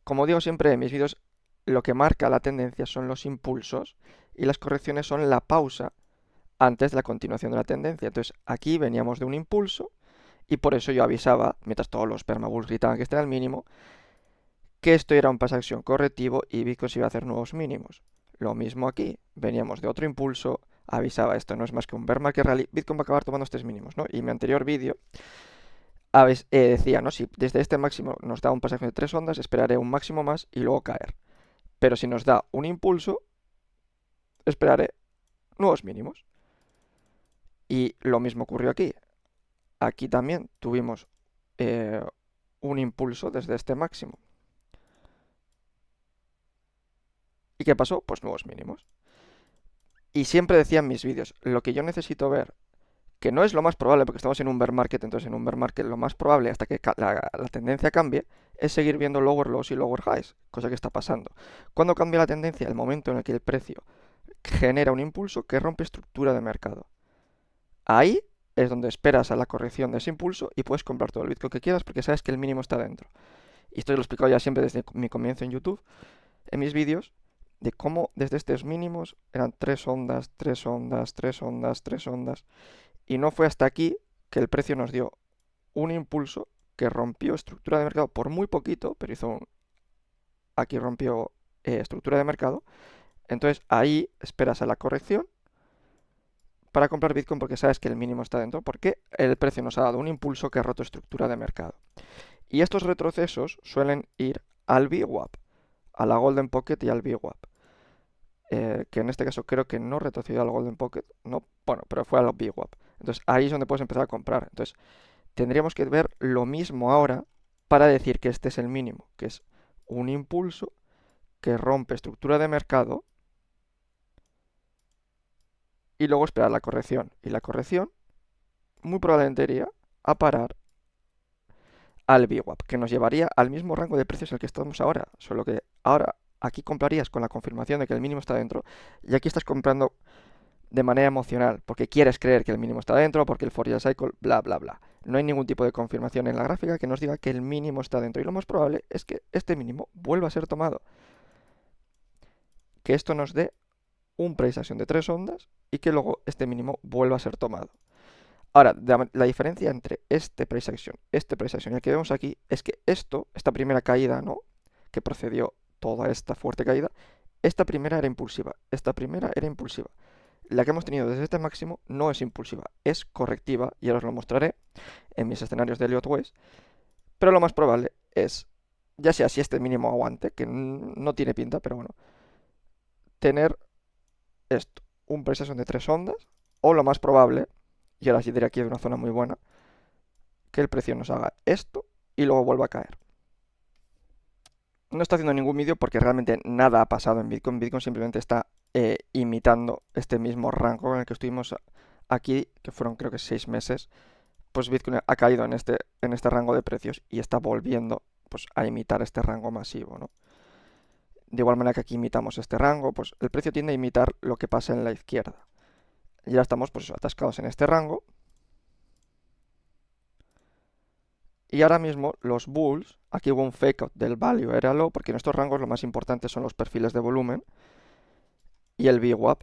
como digo siempre en mis vídeos, lo que marca la tendencia son los impulsos y las correcciones son la pausa antes de la continuación de la tendencia. Entonces aquí veníamos de un impulso y por eso yo avisaba, mientras todos los permabulls gritaban que este era el mínimo, que esto era un price action correctivo y Bitcoin se iba a hacer nuevos mínimos. Lo mismo aquí, veníamos de otro impulso, avisaba esto no es más que un bear market rally, Bitcoin va a acabar tomando estos mínimos, ¿no? Y en mi anterior vídeo decía, ¿no? Si desde este máximo nos da un pasaje de 3 ondas, esperaré un máximo más y luego caer. Pero si nos da un impulso, esperaré nuevos mínimos. Y lo mismo ocurrió aquí. Aquí también tuvimos eh, un impulso desde este máximo. ¿Y qué pasó? Pues nuevos mínimos. Y siempre decía en mis vídeos, lo que yo necesito ver, que no es lo más probable porque estamos en un bear market, entonces en un bear market lo más probable hasta que la tendencia cambie es seguir viendo lower lows y lower highs, cosa que está pasando. ¿Cuándo cambia la tendencia? El momento en el que el precio genera un impulso que rompe estructura de mercado. Ahí es donde esperas a la corrección de ese impulso y puedes comprar todo el Bitcoin que quieras porque sabes que el mínimo está dentro. Y esto lo he explicado ya siempre desde mi comienzo en YouTube, en mis vídeos, de cómo desde estos mínimos eran 3 ondas, 3 ondas, 3 ondas, 3 ondas. Y no fue hasta aquí que el precio nos dio un impulso que rompió estructura de mercado por muy poquito, pero aquí rompió estructura de mercado. Entonces ahí esperas a la corrección para comprar Bitcoin porque sabes que el mínimo está dentro, porque el precio nos ha dado un impulso que ha roto estructura de mercado. Y estos retrocesos suelen ir al VWAP, a la Golden Pocket y al VWAP. Que en este caso creo que no retrocedió al Golden Pocket, no, bueno, pero fue al VWAP. Entonces ahí es donde puedes empezar a comprar. Entonces tendríamos que ver lo mismo ahora para decir que este es el mínimo, que es un impulso que rompe estructura de mercado y luego esperar la corrección. Y la corrección muy probablemente iría a parar al VWAP, que nos llevaría al mismo rango de precios al que estamos ahora, solo que ahora aquí comprarías con la confirmación de que el mínimo está dentro y aquí estás comprando de manera emocional, porque quieres creer que el mínimo está dentro, porque el Fourier Cycle, bla, bla, bla. No hay ningún tipo de confirmación en la gráfica que nos diga que el mínimo está dentro. Y lo más probable es que este mínimo vuelva a ser tomado. Que esto nos dé un price action de 3 ondas y que luego este mínimo vuelva a ser tomado. Ahora, la diferencia entre este price action y el que vemos aquí es que esta primera caída, ¿no? Que procedió toda esta fuerte caída, esta primera era impulsiva. Esta primera era impulsiva. La que hemos tenido desde este máximo no es impulsiva, es correctiva y ahora os lo mostraré en mis escenarios de Elliott Wave, pero lo más probable es, ya sea si este mínimo aguante, que no tiene pinta, pero bueno, tener esto, un price action de 3 ondas, o lo más probable, y ahora sí diré aquí de una zona muy buena, que el precio nos haga esto y luego vuelva a caer. No estoy haciendo ningún vídeo porque realmente nada ha pasado en Bitcoin. Bitcoin simplemente está imitando este mismo rango en el que estuvimos aquí, que fueron creo que 6 meses. Pues Bitcoin ha caído en este rango de precios y está volviendo pues, a imitar este rango masivo, ¿no? De igual manera que aquí imitamos este rango, pues el precio tiende a imitar lo que pasa en la izquierda. Y ya estamos pues, atascados en este rango. Y ahora mismo los bulls, aquí hubo un fake out del value era low, porque en estos rangos lo más importante son los perfiles de volumen y el VWAP.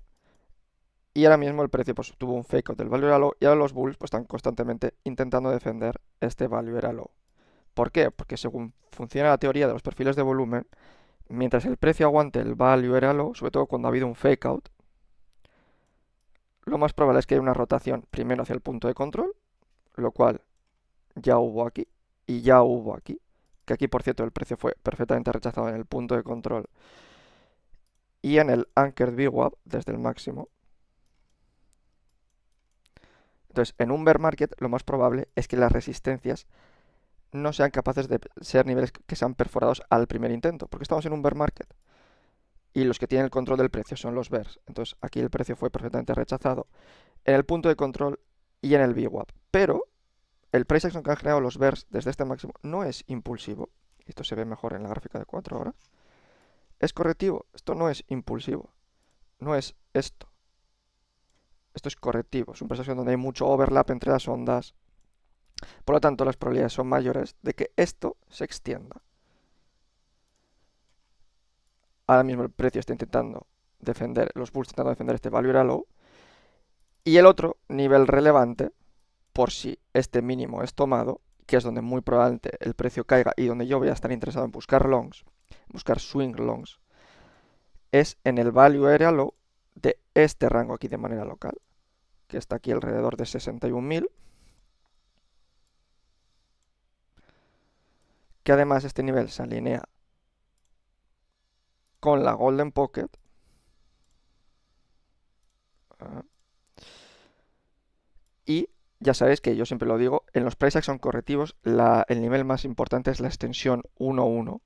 Y ahora mismo el precio pues, tuvo un fake out del value era low y ahora los bulls pues, están constantemente intentando defender este value era low. ¿Por qué? Porque según funciona la teoría de los perfiles de volumen, mientras el precio aguante el value era low, sobre todo cuando ha habido un fake out, lo más probable es que haya una rotación primero hacia el punto de control, lo cual ya hubo aquí y ya hubo aquí, que aquí por cierto el precio fue perfectamente rechazado en el punto de control y en el Anchored VWAP desde el máximo. Entonces, en un bear market lo más probable es que las resistencias no sean capaces de ser niveles que sean perforados al primer intento, porque estamos en un bear market y los que tienen el control del precio son los bears. Entonces, aquí el precio fue perfectamente rechazado en el punto de control y en el VWAP. Pero el price action que han generado los bears desde este máximo no es impulsivo. Esto se ve mejor en la gráfica de 4 horas. Es correctivo. Esto no es impulsivo. No es esto. Esto es correctivo. Es un price action donde hay mucho overlap entre las ondas. Por lo tanto, las probabilidades son mayores de que esto se extienda. ahora mismo el precio está intentando defender, los bulls intentando defender este value era low. Y el otro nivel relevante, por si este mínimo es tomado, que es donde muy probablemente el precio caiga y donde yo voy a estar interesado en buscar longs, buscar swing longs, es en el value area low de este rango aquí de manera local, que está aquí alrededor de 61.000, que además este nivel se alinea con la Golden Pocket. Y ya sabéis que yo siempre lo digo, en los price action correctivos el nivel más importante es la extensión 1.1.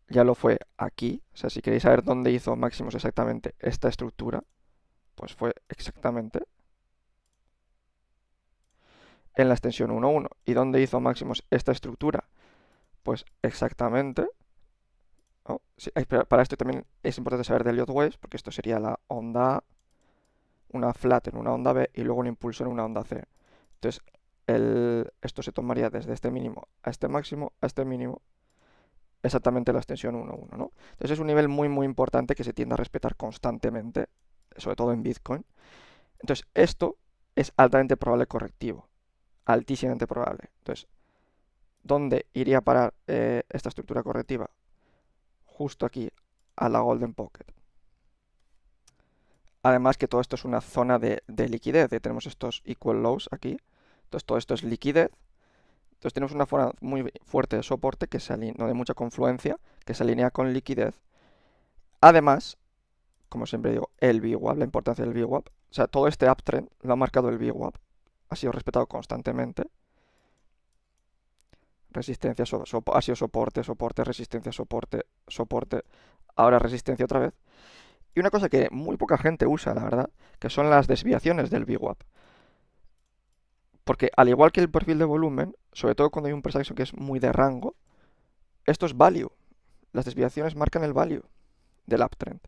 Ya lo fue aquí, o sea, si queréis saber dónde hizo máximos exactamente esta estructura, pues fue exactamente en la extensión 1.1. ¿Y dónde hizo máximos esta estructura? Pues exactamente. Oh, sí, para esto también es importante saber de Elliott Waves, porque esto sería la onda A, una flat en una onda B y luego un impulso en una onda C. Entonces, esto se tomaría desde este mínimo a este máximo, a este mínimo, exactamente la extensión 1.1, ¿no? Entonces es un nivel muy, muy importante que se tiende a respetar constantemente, sobre todo en Bitcoin. Entonces, esto es altamente probable correctivo, altísimamente probable. Entonces, ¿dónde iría a parar esta estructura correctiva? Justo aquí, a la Golden Pocket. Además que todo esto es una zona de liquidez, tenemos estos equal lows aquí. Entonces todo esto es liquidez. Entonces tenemos una zona muy fuerte de soporte, que no de mucha confluencia, que se alinea con liquidez. Además, como siempre digo, el VWAP, la importancia del VWAP. O sea, todo este uptrend lo ha marcado el VWAP. Ha sido respetado constantemente. Resistencia, ha sido soporte, soporte, resistencia, soporte, soporte. Ahora resistencia otra vez. Y una cosa que muy poca gente usa, la verdad, que son las desviaciones del VWAP. Porque al igual que el perfil de volumen, sobre todo cuando hay un price action que es muy de rango, esto es value. Las desviaciones marcan el value del uptrend.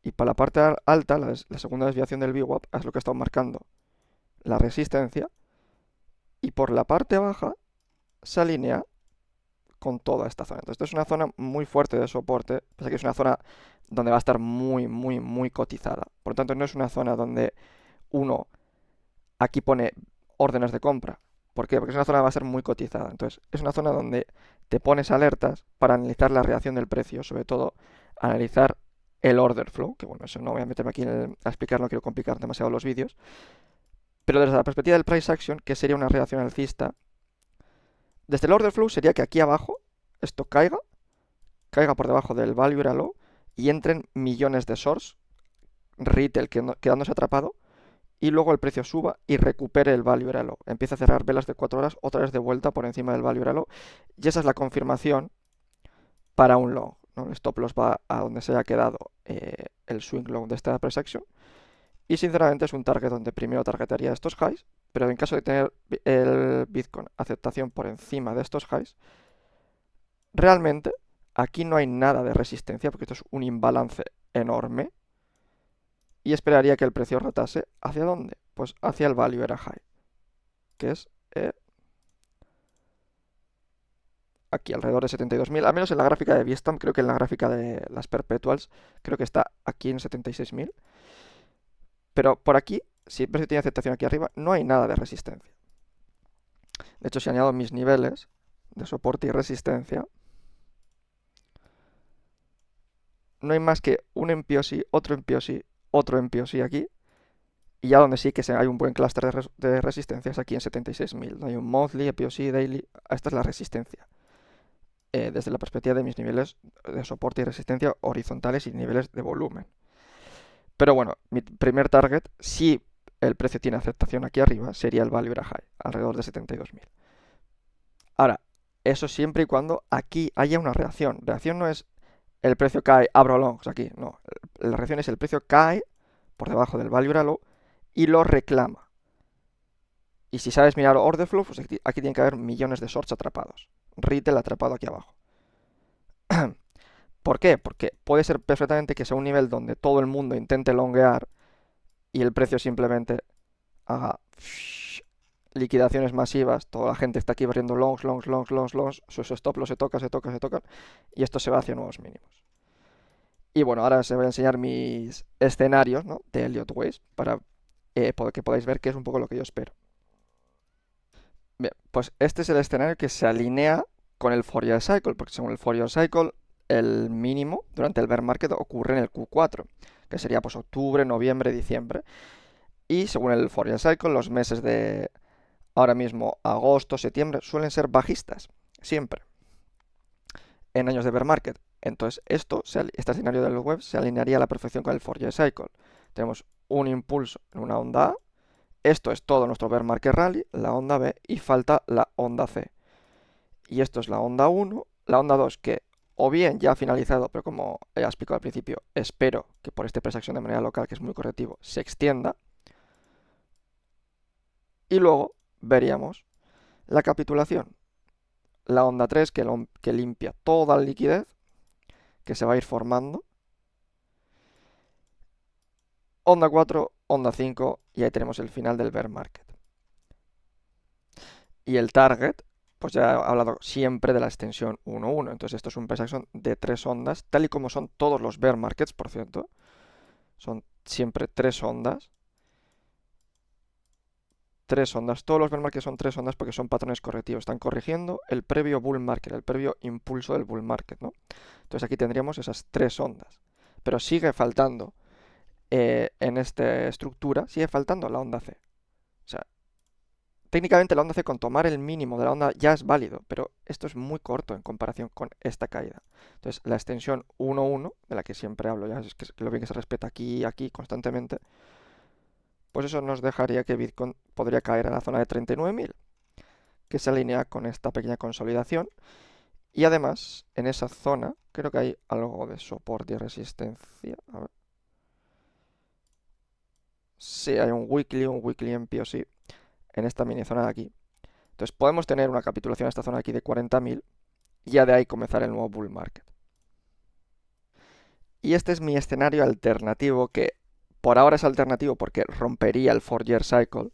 Y para la parte alta, la segunda desviación del VWAP es lo que ha estado marcando la resistencia. Y por la parte baja se alinea con toda esta zona. Entonces, esto es una zona muy fuerte de soporte. Pasa que es una zona donde va a estar muy, muy, muy cotizada. Por lo tanto, no es una zona donde uno aquí pone órdenes de compra. ¿Por qué? Porque es una zona que va a ser muy cotizada. Entonces, es una zona donde te pones alertas para analizar la reacción del precio, sobre todo analizar el order flow, que bueno, eso no voy a meterme aquí a explicar, no quiero complicar demasiado los vídeos. Pero desde la perspectiva del price action, que sería una reacción alcista, desde el order flow sería que aquí abajo esto caiga por debajo del value era low y entren millones de shorts, retail quedándose atrapado, y luego el precio suba y recupere el value era low. Empieza a cerrar velas de 4 horas otra vez de vuelta por encima del value era low. Y esa es la confirmación para un long, ¿no? El stop loss va a donde se haya quedado el swing long de esta price action. Y sinceramente es un target donde primero targetaría estos highs, pero en caso de tener el Bitcoin aceptación por encima de estos highs, realmente aquí no hay nada de resistencia porque esto es un imbalance enorme. Y esperaría que el precio rotase ¿hacia dónde? Pues hacia el value era high, que es aquí alrededor de 72.000, al menos en la gráfica de Bitstamp, creo que en la gráfica de las perpetuals, creo que está aquí en 76.000. Pero por aquí, si el precio tiene aceptación aquí arriba, no hay nada de resistencia. De hecho, si añado mis niveles de soporte y resistencia, no hay más que un MPOC, otro MPOC, otro MPOC aquí. Y ya donde sí que hay un buen clúster de resistencias aquí en 76.000. No hay un monthly, MPOC, daily. Esta es la resistencia. Desde la perspectiva de mis niveles de soporte y resistencia horizontales y niveles de volumen. Pero bueno, mi primer target, si el precio tiene aceptación aquí arriba, sería el value era high, alrededor de 72.000. Ahora, eso siempre y cuando aquí haya una reacción. Reacción no es el precio cae, abro longs aquí, no. La reacción es el precio cae por debajo del value era low y lo reclama. Y si sabes mirar order flow, pues aquí tienen que haber millones de shorts atrapados. Retail atrapado aquí abajo. ¿Por qué? Porque puede ser perfectamente que sea un nivel donde todo el mundo intente longuear y el precio simplemente haga liquidaciones masivas, toda la gente está aquí abriendo longs, sus stop loss se tocan, y esto se va hacia nuevos mínimos. Y bueno, ahora os voy a enseñar mis escenarios, ¿no?, de Elliott Waves para que podáis ver qué es un poco lo que yo espero. Bien, pues este es el escenario que se alinea con el Fourier Cycle, porque según el Fourier Cycle, el mínimo durante el bear market ocurre en el Q4, que sería pues octubre, noviembre, diciembre. Y según el Fourier Cycle, los meses de ahora mismo agosto, septiembre suelen ser bajistas, siempre, en años de bear market. Entonces este escenario del web se alinearía a la perfección con el Fourier Cycle. Tenemos un impulso en una onda A, esto es todo nuestro bear market rally, la onda B, y falta la onda C. Y esto es la onda 1, la onda 2 que o bien ya ha finalizado, pero como he explicado al principio, espero que por este price action de manera local, que es muy correctivo, se extienda. Y luego veríamos la capitulación, la onda 3 que limpia toda la liquidez que se va a ir formando, onda 4, onda 5, y ahí tenemos el final del bear market. Y el target, pues ya he hablado siempre de la extensión 1-1. Entonces esto es un price action de 3 ondas, tal y como son todos los bear markets, por cierto. Son siempre 3 ondas. 3 ondas. Todos los bear markets son 3 ondas porque son patrones correctivos. Están corrigiendo el previo bull market, el previo impulso del bull market, ¿no? Entonces aquí tendríamos esas 3 ondas. Pero sigue faltando, en esta estructura, sigue faltando la onda C. O sea, técnicamente la onda C con tomar el mínimo de la onda ya es válido, pero esto es muy corto en comparación con esta caída. Entonces la extensión 1-1, de la que siempre hablo, ya es que lo bien que se respeta aquí y aquí constantemente, pues eso nos dejaría que Bitcoin podría caer a la zona de 39.000, que se alinea con esta pequeña consolidación. Y además, en esa zona, creo que hay algo de soporte y resistencia. A ver. Sí, hay un weekly en POC, en esta mini zona de aquí. Entonces podemos tener una capitulación en esta zona de aquí de 40.000 y ya de ahí comenzar el nuevo bull market. Y este es mi escenario alternativo, que por ahora es alternativo porque rompería el 4-year cycle,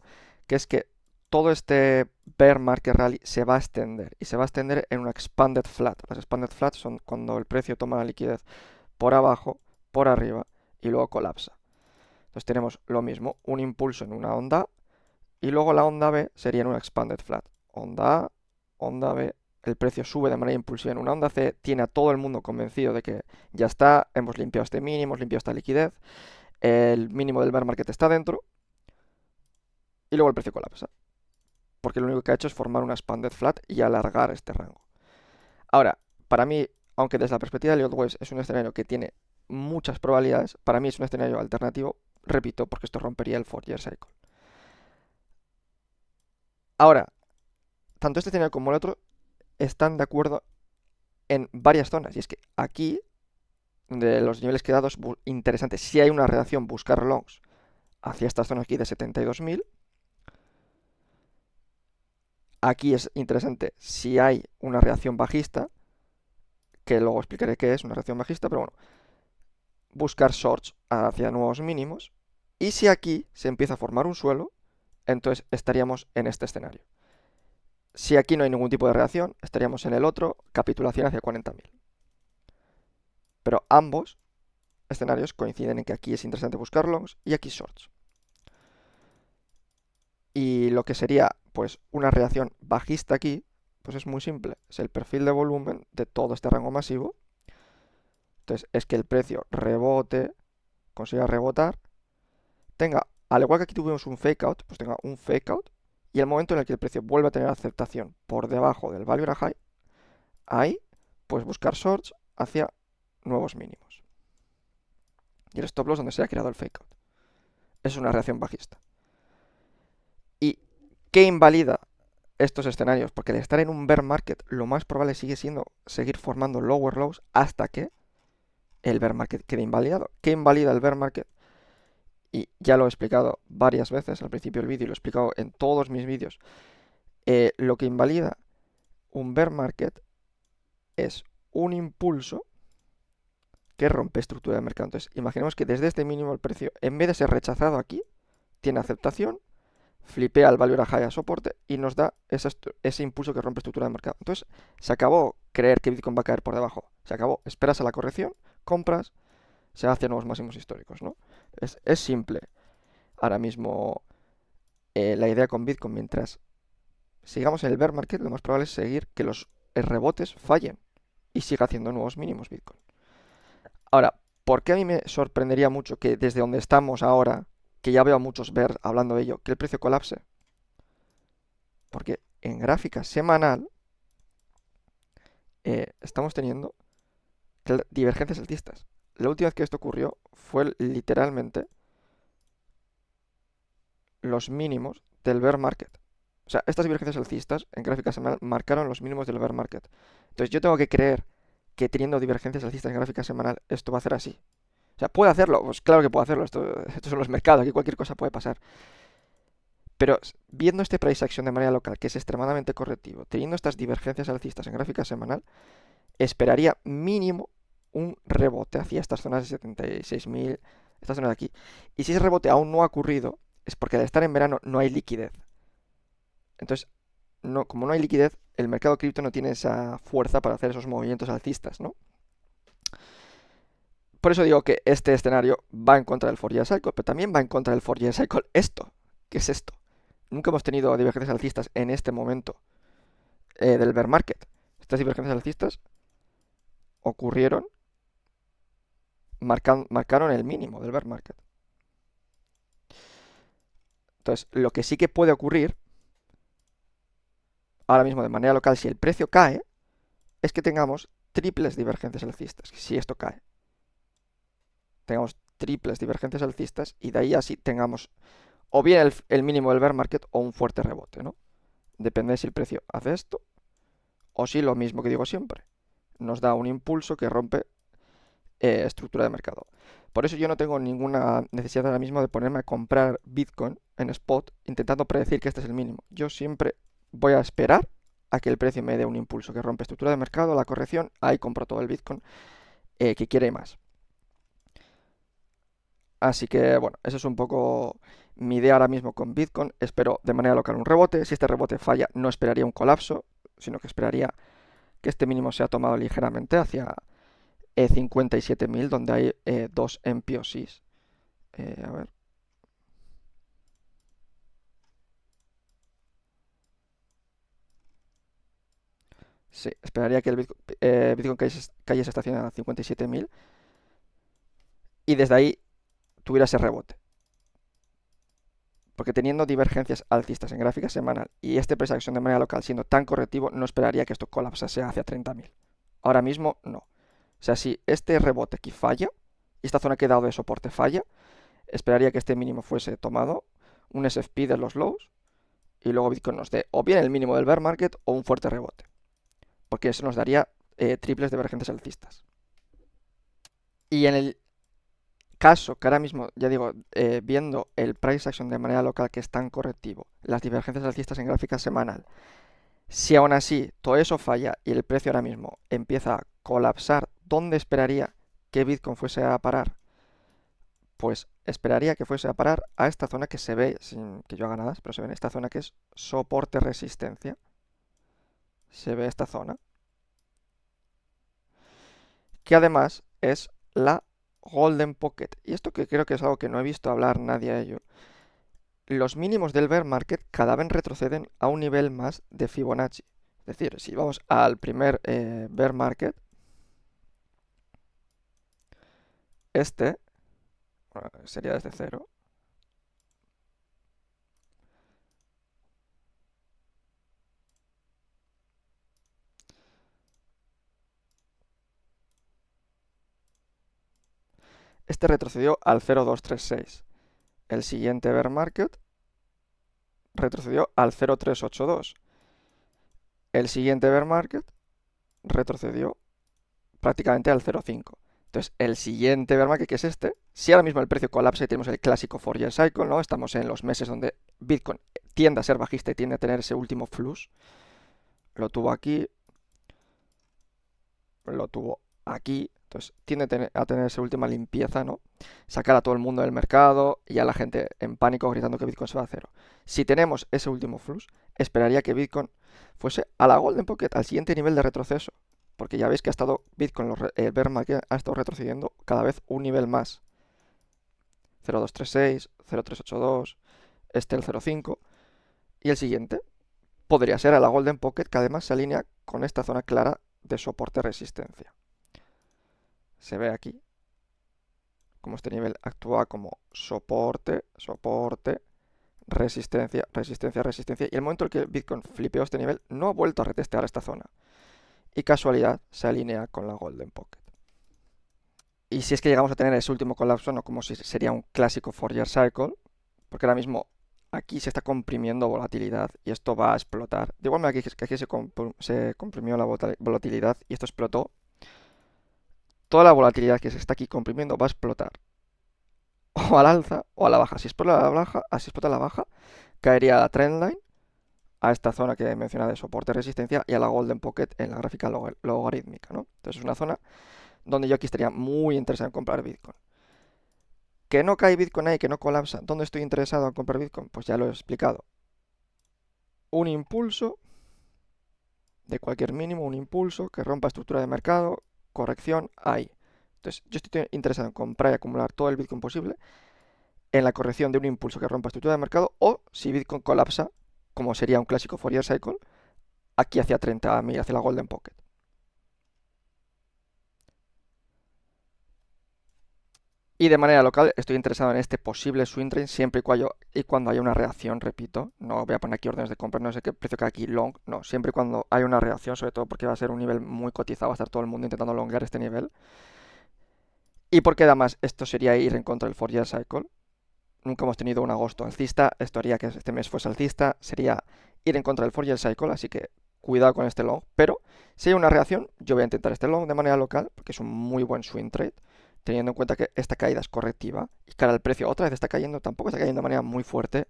que es que todo este bear market rally se va a extender, y se va a extender en una expanded flat. Las expanded flats son cuando el precio toma la liquidez por abajo, por arriba y luego colapsa. Entonces tenemos lo mismo, un impulso en una onda A, y luego la onda B sería en una expanded flat. Onda A, onda B, el precio sube de manera impulsiva en una onda C, tiene a todo el mundo convencido de que ya está, hemos limpiado este mínimo, hemos limpiado esta liquidez, el mínimo del bear market está dentro, y luego el precio colapsa. Porque lo único que ha hecho es formar una expanded flat y alargar este rango. Ahora, para mí, aunque desde la perspectiva de Elliott Waves es un escenario que tiene muchas probabilidades, para mí es un escenario alternativo, repito, porque esto rompería el 4-year cycle. Ahora, tanto este escenario como el otro están de acuerdo en varias zonas, y es que aquí, de los niveles quedados, interesante, si hay una reacción buscar longs hacia esta zona aquí de 72.000. Aquí es interesante si hay una reacción bajista, que luego explicaré qué es una reacción bajista, pero bueno, buscar shorts hacia nuevos mínimos. Y si aquí se empieza a formar un suelo, entonces estaríamos en este escenario. Si aquí no hay ningún tipo de reacción, estaríamos en el otro, capitulación hacia 40.000. Pero ambos escenarios coinciden en que aquí es interesante buscar longs y aquí shorts. Y lo que sería pues una reacción bajista aquí, pues es muy simple, es el perfil de volumen de todo este rango masivo. Entonces es que el precio rebote, consiga rebotar, tenga, al igual que aquí tuvimos un fake out, pues tenga un fake out, y el momento en el que el precio vuelva a tener aceptación por debajo del value high, ahí pues buscar shorts hacia nuevos mínimos. Y el stop loss donde se ha creado el fake out. Es una reacción bajista. ¿Y qué invalida estos escenarios? Porque al estar en un bear market, lo más probable sigue siendo seguir formando lower lows hasta que el bear market quede invalidado. ¿Qué invalida el bear market? Y ya lo he explicado varias veces al principio del vídeo y lo he explicado en todos mis vídeos. Lo que invalida un bear market es un impulso que rompe estructura de mercado. Entonces, imaginemos que desde este mínimo el precio, en vez de ser rechazado aquí, tiene aceptación, flipea el value high a soporte y nos da ese impulso que rompe estructura de mercado. Entonces, se acabó creer que Bitcoin va a caer por debajo. Se acabó. Esperas a la corrección, compras se va hacia nuevos máximos históricos, ¿no? Es simple. Ahora mismo, la idea con Bitcoin, mientras sigamos en el bear market, lo más probable es seguir que los rebotes fallen y siga haciendo nuevos mínimos Bitcoin. Ahora, ¿por qué a mí me sorprendería mucho que desde donde estamos ahora, que ya veo a muchos ver hablando de ello, que el precio colapse? Porque en gráfica semanal estamos teniendo divergencias alcistas. La última vez que esto ocurrió fue literalmente los mínimos del bear market. O sea, estas divergencias alcistas en gráfica semanal marcaron los mínimos del bear market. Entonces yo tengo que creer que teniendo divergencias alcistas en gráfica semanal esto va a ser así. O sea, ¿puede hacerlo? Pues claro que puede hacerlo. Estos son los mercados, aquí cualquier cosa puede pasar. Pero viendo este price action de manera local, que es extremadamente correctivo, teniendo estas divergencias alcistas en gráfica semanal, esperaría mínimo un rebote hacia estas zonas de 76.000, esta zona de aquí. Y si ese rebote aún no ha ocurrido, es porque al estar en verano no hay liquidez. Entonces, como no hay liquidez, el mercado cripto no tiene esa fuerza para hacer esos movimientos alcistas, ¿no? Por eso digo que este escenario va en contra del Fourier Cycle, pero también va en contra del Fourier Cycle esto. ¿Qué es esto? Nunca hemos tenido divergencias alcistas en este momento del bear market. Estas divergencias alcistas ocurrieron, marcaron el mínimo del bear market. Entonces, lo que sí que puede ocurrir ahora mismo de manera local, si el precio cae, es que tengamos triples divergencias alcistas. Si esto cae, tengamos triples divergencias alcistas y de ahí así tengamos o bien el mínimo del bear market o un fuerte rebote, ¿no? Depende de si el precio hace esto o si lo mismo que digo siempre, nos da un impulso que rompe estructura de mercado. Por eso yo no tengo ninguna necesidad ahora mismo de ponerme a comprar Bitcoin en spot intentando predecir que este es el mínimo. Yo siempre voy a esperar a que el precio me dé un impulso que rompe estructura de mercado, la corrección, ahí compro todo el Bitcoin que quiere más. Así que bueno, eso es un poco mi idea ahora mismo con Bitcoin. Espero de manera local un rebote. Si este rebote falla, no esperaría un colapso, sino que esperaría que este mínimo sea tomado ligeramente hacia 57.000, donde hay dos MPOCs. A ver. Sí, esperaría que el Bitcoin cayese hasta 57.000 y desde ahí tuviera ese rebote. Porque teniendo divergencias alcistas en gráfica semanal y este price action de manera local siendo tan correctivo, no esperaría que esto colapsase hacia 30.000. Ahora mismo no. O sea, si este rebote aquí falla y esta zona que he dado de soporte falla, esperaría que este mínimo fuese tomado, un SFP de los lows, y luego Bitcoin nos dé o bien el mínimo del bear market o un fuerte rebote. Porque eso nos daría triples divergencias alcistas. Y en el caso que ahora mismo, ya digo, viendo el price action de manera local que es tan correctivo, las divergencias alcistas en gráfica semanal, si aún así todo eso falla y el precio ahora mismo empieza a colapsar, ¿dónde esperaría que Bitcoin fuese a parar? Pues esperaría que fuese a parar a esta zona que se ve, sin que yo haga nada, pero se ve en esta zona que es soporte-resistencia. Se ve esta zona, que además es la Golden Pocket. Y esto que creo que es algo que no he visto hablar nadie a ello. Los mínimos del bear market cada vez retroceden a un nivel más de Fibonacci. Es decir, si vamos al primer bear market, este sería desde cero. Este retrocedió al 0,236. El siguiente bear market retrocedió al 0,382. El siguiente bear market retrocedió prácticamente al 0,5. Entonces, el siguiente bear market, que es este, si ahora mismo el precio colapsa y tenemos el clásico Fourier Cycle, ¿no? Estamos en los meses donde Bitcoin tiende a ser bajista y tiende a tener ese último flush. Lo tuvo aquí, lo tuvo aquí, entonces tiende a tener esa última limpieza, ¿no? Sacar a todo el mundo del mercado y a la gente en pánico gritando que Bitcoin se va a cero. Si tenemos ese último flush, esperaría que Bitcoin fuese a la Golden Pocket, al siguiente nivel de retroceso, porque ya veis que ha estado Bitcoin, el bear market ha estado retrocediendo cada vez un nivel más. 0,236, 0,382, este el 0,5 y el siguiente podría ser a la Golden Pocket, que además se alinea con esta zona clara de soporte-resistencia. Se ve aquí como este nivel actúa como soporte, soporte, resistencia, resistencia, resistencia. Y el momento en que Bitcoin flipeó este nivel, no ha vuelto a retestear esta zona. Y casualidad, se alinea con la Golden Pocket. Y si es que llegamos a tener ese último colapso, no como si sería un clásico Fourier Cycle, porque ahora mismo aquí se está comprimiendo volatilidad y esto va a explotar. De igual manera que aquí se comprimió la volatilidad y esto explotó, toda la volatilidad que se está aquí comprimiendo va a explotar. O al alza o a la baja. Si explota a la baja, caería a la trendline, a esta zona que he mencionado de soporte-resistencia y a la Golden Pocket en la gráfica logarítmica, ¿no? Entonces es una zona donde yo aquí estaría muy interesado en comprar Bitcoin. Que no cae Bitcoin ahí, que no colapsa. ¿Dónde estoy interesado en comprar Bitcoin? Pues ya lo he explicado. Un impulso de cualquier mínimo, un impulso que rompa estructura de mercado, corrección, ahí. Entonces yo estoy interesado en comprar y acumular todo el Bitcoin posible en la corrección de un impulso que rompa estructura de mercado o si Bitcoin colapsa, como sería un clásico Fourier Cycle, aquí hacia 30.000, hacia la Golden Pocket. Y de manera local estoy interesado en este posible swing trade siempre y cuando haya una reacción, repito. No voy a poner aquí órdenes de compra, no sé qué precio que aquí long. No, siempre y cuando haya una reacción, sobre todo porque va a ser un nivel muy cotizado, va a estar todo el mundo intentando longuear este nivel. Y porque además esto sería ir en contra del Fourier Cycle. Nunca hemos tenido un agosto alcista, esto haría que este mes fuese alcista, sería ir en contra del Fourier Cycle, así que cuidado con este long. Pero si hay una reacción, yo voy a intentar este long de manera local, porque es un muy buen swing trade, teniendo en cuenta que esta caída es correctiva y cara al precio otra vez está cayendo, tampoco está cayendo de manera muy fuerte.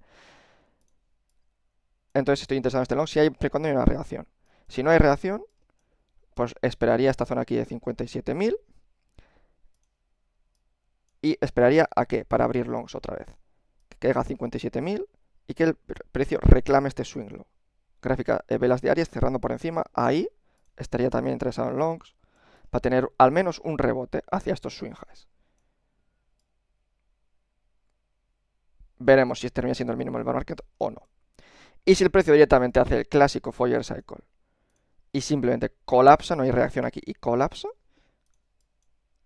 Entonces estoy interesado en este long siempre y cuando hay una reacción. Si no hay reacción, pues esperaría esta zona aquí de 57.000 y esperaría a que para abrir longs otra vez. Que caiga a 57.000 y que el precio reclame este swing low. Gráfica de velas diarias cerrando por encima, ahí estaría también interesado en longs para tener al menos un rebote hacia estos swing highs. Veremos si termina siendo el mínimo del bear market o no. Y si el precio directamente hace el clásico Fourier Cycle y simplemente colapsa, no hay reacción aquí y colapsa,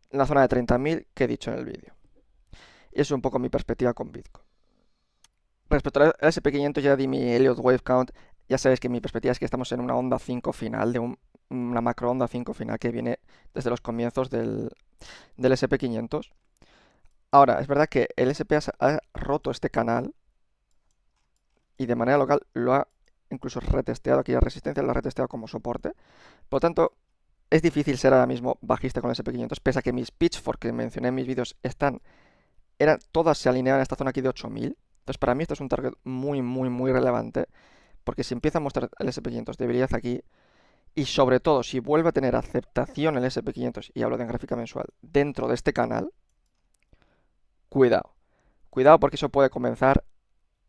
en la zona de 30.000 que he dicho en el vídeo. Y eso es un poco mi perspectiva con Bitcoin. Respecto al SP500 ya di mi Elliott Wave Count. Ya sabéis que mi perspectiva es que estamos en una onda 5 final, una macro onda 5 final que viene desde los comienzos del SP500. Ahora, es verdad que el SP ha roto este canal y de manera local lo ha incluso retesteado, aquella resistencia lo ha retesteado como soporte. Por lo tanto, es difícil ser ahora mismo bajista con el SP500, pese a que mis pitchfork que mencioné en mis vídeos todas se alineaban a esta zona aquí de 8.000. Entonces, para mí esto es un target muy, muy, muy relevante, porque si empieza a mostrar el SP500 debilidad aquí, y sobre todo si vuelve a tener aceptación el SP500, y hablo de gráfica mensual, dentro de este canal, cuidado. Cuidado porque eso puede comenzar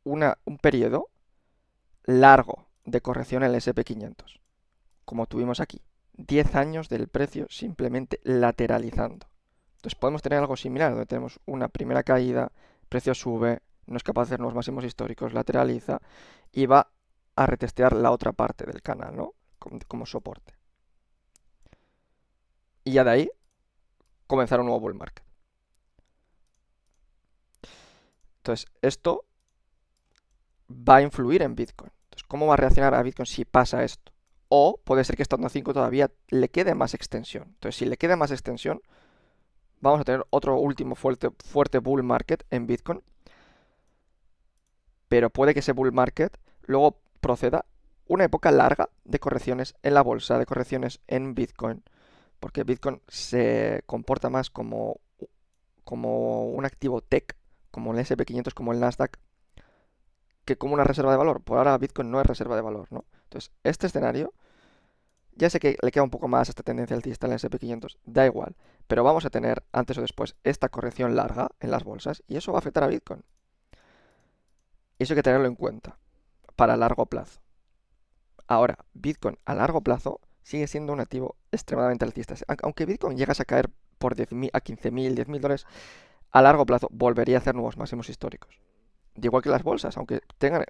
un periodo largo de corrección en el SP500, como tuvimos aquí. 10 años del precio simplemente lateralizando. Entonces podemos tener algo similar, donde tenemos una primera caída, precio sube, no es capaz de hacer los máximos históricos, lateraliza y va a retestear la otra parte del canal, ¿no? Como soporte. Y ya de ahí comenzar un nuevo bull market. Entonces esto va a influir en Bitcoin. Entonces, ¿cómo va a reaccionar a Bitcoin si pasa esto? O puede ser que esta onda 5 todavía le quede más extensión. Entonces, si le queda más extensión, vamos a tener otro último fuerte bull market en Bitcoin. Pero puede que ese bull market luego proceda una época larga de correcciones en la bolsa, de correcciones en Bitcoin. Porque Bitcoin se comporta más como un activo tech, como el SP500, como el Nasdaq, que como una reserva de valor. Por ahora Bitcoin no es reserva de valor, ¿no? Entonces, este escenario, ya sé que le queda un poco más a esta tendencia alcista en el SP500, da igual, pero vamos a tener antes o después esta corrección larga en las bolsas y eso va a afectar a Bitcoin. Y eso hay que tenerlo en cuenta para largo plazo. Ahora, Bitcoin a largo plazo sigue siendo un activo extremadamente alcista. Aunque Bitcoin llegase a caer por 10.000 a 15.000, $10.000, a largo plazo volvería a hacer nuevos máximos históricos. De igual que las bolsas, aunque tengan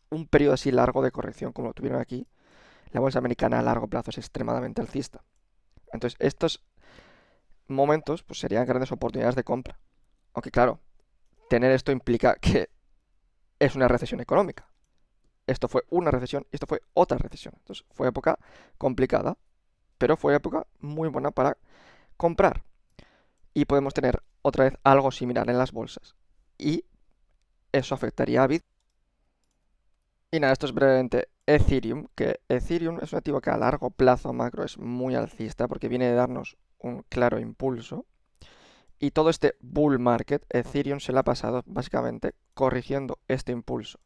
un periodo así largo de corrección como lo tuvieron aquí, la bolsa americana a largo plazo es extremadamente alcista. Entonces, estos momentos pues, serían grandes oportunidades de compra. Aunque claro, tener esto implica que es una recesión económica. Esto fue una recesión y esto fue otra recesión. Entonces, fue época complicada, pero fue época muy buena para comprar. Y podemos tener otra vez algo similar en las bolsas. Y eso afectaría a Bitcoin. Y nada, esto es brevemente Ethereum, que Ethereum es un activo que a largo plazo macro es muy alcista porque viene de darnos un claro impulso. Y todo este bull market, Ethereum se lo ha pasado básicamente corrigiendo este impulso.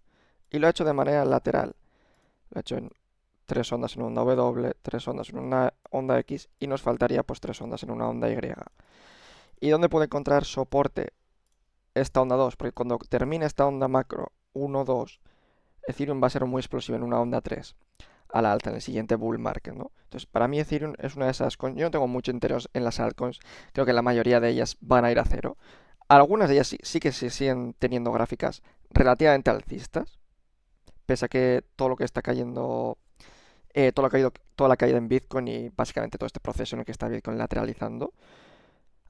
Y lo ha hecho de manera lateral. Lo ha hecho en tres ondas en una W, tres ondas en una onda X y nos faltaría pues tres ondas en una onda Y. ¿Y dónde puede encontrar soporte esta onda 2? Porque cuando termine esta onda macro 1, 2, Ethereum va a ser muy explosivo en una onda 3 a la alta en el siguiente bull market, ¿no? Entonces, para mí Ethereum es una de esas coins. Yo no tengo mucho interés en las altcoins, creo que la mayoría de ellas van a ir a cero. Algunas de ellas sí que se siguen teniendo gráficas relativamente alcistas, pese a que todo lo que está cayendo, toda la caída en Bitcoin y básicamente todo este proceso en el que está Bitcoin lateralizando.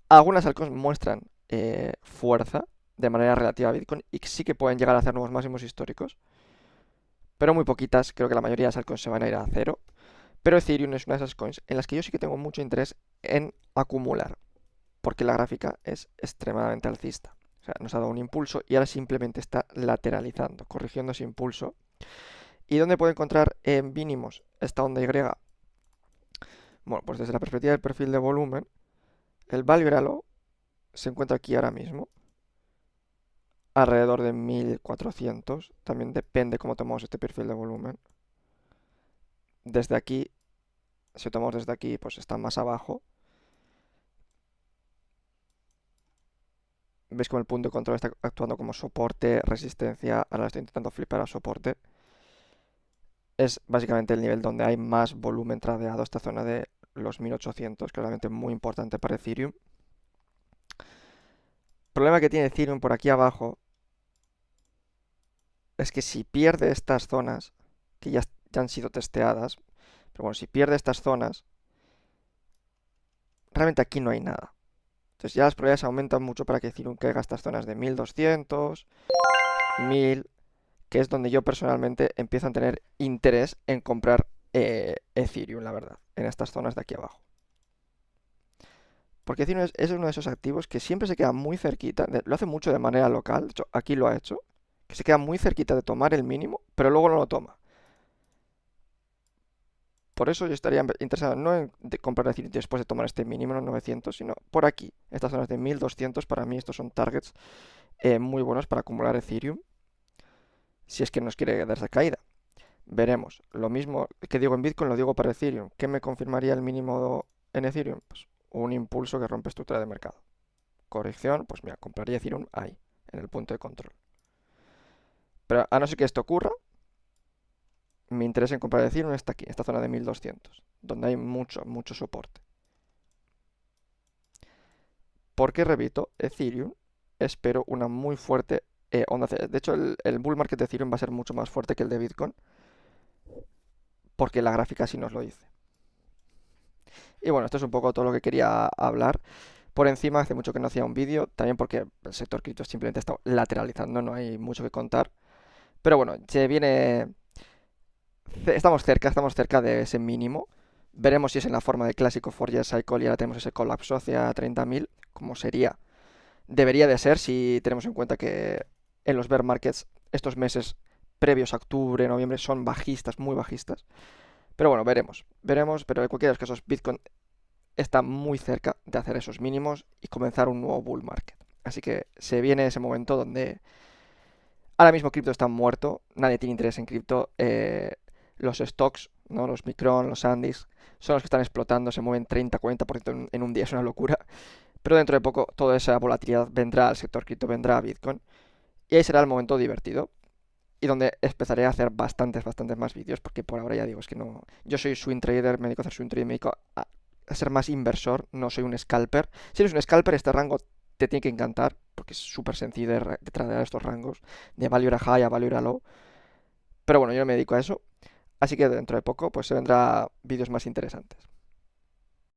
Algunas altcoins muestran fuerza de manera relativa a Bitcoin y sí que pueden llegar a hacer nuevos máximos históricos, pero muy poquitas, creo que la mayoría de las altcoins se van a ir a cero. Pero Ethereum es una de esas coins en las que yo sí que tengo mucho interés en acumular, porque la gráfica es extremadamente alcista. O sea, nos ha dado un impulso y ahora simplemente está lateralizando, corrigiendo ese impulso. ¿Y dónde puedo encontrar en mínimos esta onda Y? Bueno, pues desde la perspectiva del perfil de volumen, el value low se encuentra aquí ahora mismo, alrededor de 1400. También depende cómo tomamos este perfil de volumen. Desde aquí, si lo tomamos desde aquí, pues está más abajo. Veis como el punto de control está actuando como soporte, resistencia. Ahora estoy intentando flipar a soporte. Es básicamente el nivel donde hay más volumen tradeado, esta zona de los 1800, que es realmente muy importante para Ethereum. El problema que tiene Ethereum por aquí abajo es que si pierde estas zonas, que ya han sido testeadas, pero bueno, si pierde estas zonas, realmente aquí no hay nada. Entonces ya las probabilidades aumentan mucho para que Ethereum caiga a estas zonas de 1200, 1000, que es donde yo personalmente empiezo a tener interés en comprar Ethereum, la verdad, en estas zonas de aquí abajo. Porque Ethereum es uno de esos activos que siempre se queda muy cerquita, lo hace mucho de manera local, de hecho aquí lo ha hecho, que se queda muy cerquita de tomar el mínimo, pero luego no lo toma. Por eso yo estaría interesado no en comprar Ethereum después de tomar este mínimo en 900, sino por aquí, estas zonas de 1200, para mí estos son targets muy buenos para acumular Ethereum, si es que nos quiere dar esa caída. Veremos. Lo mismo que digo en Bitcoin, lo digo para Ethereum. ¿Qué me confirmaría el mínimo en Ethereum? Pues un impulso que rompe estructura de mercado. Corrección, pues mira, compraría Ethereum ahí, en el punto de control. Pero a no ser que esto ocurra, mi interés en comprar Ethereum está aquí, en esta zona de 1200, donde hay mucho, mucho soporte. Porque, repito, Ethereum espero una muy fuerte onda C. De hecho, el bull market de Ethereum va a ser mucho más fuerte que el de Bitcoin, porque la gráfica sí nos lo dice. Y bueno, esto es un poco todo lo que quería hablar. Por encima, hace mucho que no hacía un vídeo, también porque el sector cripto simplemente está lateralizando, no hay mucho que contar. Pero bueno, se viene. Estamos cerca de ese mínimo. Veremos si es en la forma de clásico Fourier Cycle y ahora tenemos ese colapso hacia 30.000, como sería. Debería de ser si tenemos en cuenta que en los bear markets estos meses previos a octubre, noviembre son bajistas, muy bajistas. Pero bueno, veremos. Veremos, pero en cualquiera de los casos, Bitcoin está muy cerca de hacer esos mínimos y comenzar un nuevo bull market. Así que se viene ese momento donde ahora mismo cripto está muerto, nadie tiene interés en cripto. Los stocks, ¿no? Los Micron, los Andis, son los que están explotando, se mueven 30-40% en un día, es una locura. Pero dentro de poco toda esa volatilidad vendrá al sector cripto, vendrá a Bitcoin. Y ahí será el momento divertido. y donde empezaré a hacer bastantes más vídeos, porque por ahora ya digo, es que no... Yo soy swing trader, me dedico a hacer swing trading, me dedico a ser más inversor, no soy un scalper. Si eres un scalper, este rango te tiene que encantar, porque es súper sencillo de tradear estos rangos, de value a high a value a low. Pero bueno, yo no me dedico a eso, así que dentro de poco pues se vendrá vídeos más interesantes.